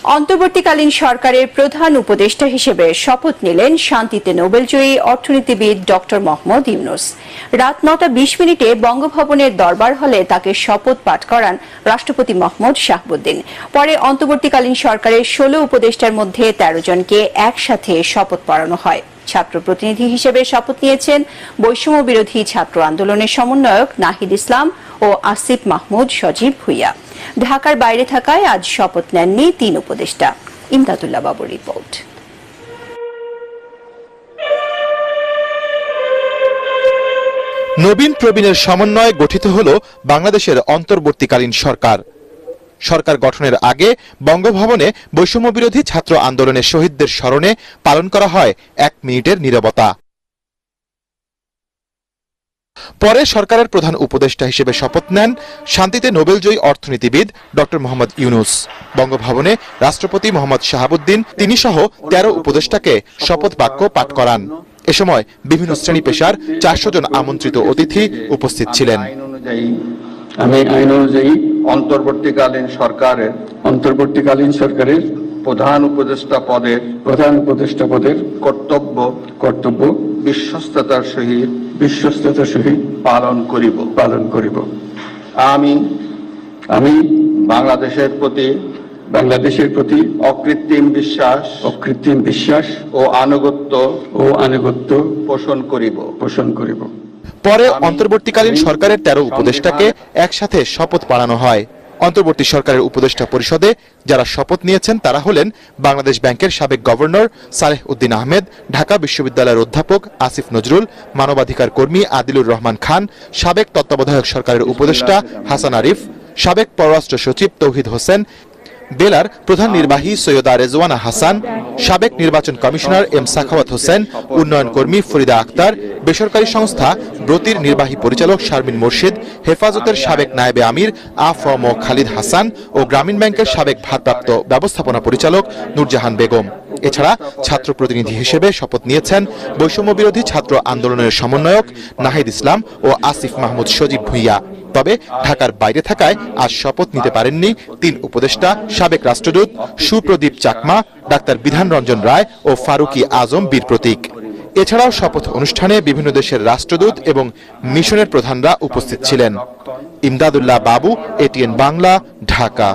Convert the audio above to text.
অন্তর্বর্তীকালীন সরকারের প্রধান উপদেষ্টা হিসেবে শপথ নিলেন শান্তিতে নোবেলজয়ী অর্থনীতিবিদ ডক্টর মোহাম্মদ ইউনূস। রাত 9:20 বঙ্গভবনের দরবার হলে তাকে শপথ পাঠ করান রাষ্ট্রপতি মোহাম্মদ শাহাবুদ্দিন। পরে অন্তর্বর্তীকালীন সরকারের 16 উপদেষ্টার মধ্যে 13 জনকে একসাথে শপথ পড়ানো হয়। ছাত্র প্রতিনিধি হিসেবে শপথ নিয়েছেন বৈষম্য বিরোধী ছাত্র আন্দোলনের সমন্বয়ক নাহিদ ইসলাম ও আসিফ মাহমুদ সজীব ভুইয়া। ঢাকার বাইরে থাকায় আজ শপথ নেননি 3 উপদেষ্টা। ইমদাদুল্লাহ বাবুর রিপোর্ট। নবীন প্রবীণের সমন্বয়ে গঠিত হল বাংলাদেশের অন্তর্বর্তীকালীন সরকার। সরকার গঠনের আগে বঙ্গভবনে বৈষম্য বিরোধী ছাত্র আন্দোলনের শহীদদের স্মরণে পালন করা হয় 1 মিনিটের নীরবতা। পরে সরকারের প্রধান উপদেষ্টা হিসেবে শপথ নেন শান্তিতে নোবেলজয়ী অর্থনীতিবিদ ডক্টর মোহাম্মদ ইউনূস। বঙ্গভবনে রাষ্ট্রপতি মোহাম্মদ শাহাবুদ্দিন তিনি সহ 13 উপদেষ্টাকে শপথ বাক্য পাঠ করান। এ সময় বিভিন্ন শ্রেণী পেশার 400 জন আমন্ত্রিত অতিথি উপস্থিত ছিলেন। আমি আইন অনুযায়ী অন্তর্বর্তীকালীন সরকারের প্রধান উপদেষ্টা পদের কর্তব্য বিশ্বস্ততার সহিত পালন করিব। আমি বাংলাদেশের প্রতি অকৃত্রিম বিশ্বাস ও আনুগত্য পোষণ করিব। পরে অন্তর্বর্তীকালীন সরকারের 13 উপদেষ্টাকে একসাথে শপথ পড়ানো হয়। অন্তর্বর্তী সরকারের উপদেষ্টা পরিষদে যারা শপথ নিয়েছেন তারা হলেন বাংলাদেশ ব্যাংকের সাবেক গভর্নর সালেহ উদ্দিন আহমেদ, ঢাকা বিশ্ববিদ্যালয়ের অধ্যাপক আসিফ নজরুল, মানবাধিকার কর্মী আদিলুর রহমান খান, সাবেক তত্ত্বাবধায়ক সরকারের উপদেষ্টা হাসান আরিফ, সাবেক পররাষ্ট্র সচিব তৌহিদ হোসেন, বেলার প্রধান নির্বাহী সৈয়দা রেজওয়ানা হাসান, সাবেক নির্বাচন কমিশনার এম সাখাওয়াত হোসেন, উন্নয়ন কর্মী ফরিদা আক্তার, বেসরকারি সংস্থা ব্রতির নির্বাহী পরিচালক শারমিন মুর্শিদ, হেফাজতের সাবেক নায়েবে আমির আ.ফ.ম. খালিদ হাসান ও গ্রামীণ ব্যাংকের সাবেক ভারপ্রাপ্ত ব্যবস্থাপনা পরিচালক নূরজাহান বেগম। এছাড়া ছাত্র প্রতিনিধি হিসেবে শপথ নিয়েছেন বৈষম্য বিরোধী ছাত্র আন্দোলনের সমন্বয়ক নাহিদ ইসলাম ও আসিফ মাহমুদ সজীব ভুইয়া। তবে ঢাকার বাইরে থাকায় আজ শপথ নিতে পারেননি 3 উপদেষ্টা সাবেক রাষ্ট্রদূত সুপ্রদীপ চাকমা, ডাক্তার বিধান রঞ্জন রায় ও ফারুকি আজম বীর প্রতীক। এছাড়াও শপথ অনুষ্ঠানে বিভিন্ন দেশের রাষ্ট্রদূত এবং মিশনের প্রধানরা উপস্থিত ছিলেন। ইমদাদুল্লাহ বাবু, এটিএন বাংলা, ঢাকা।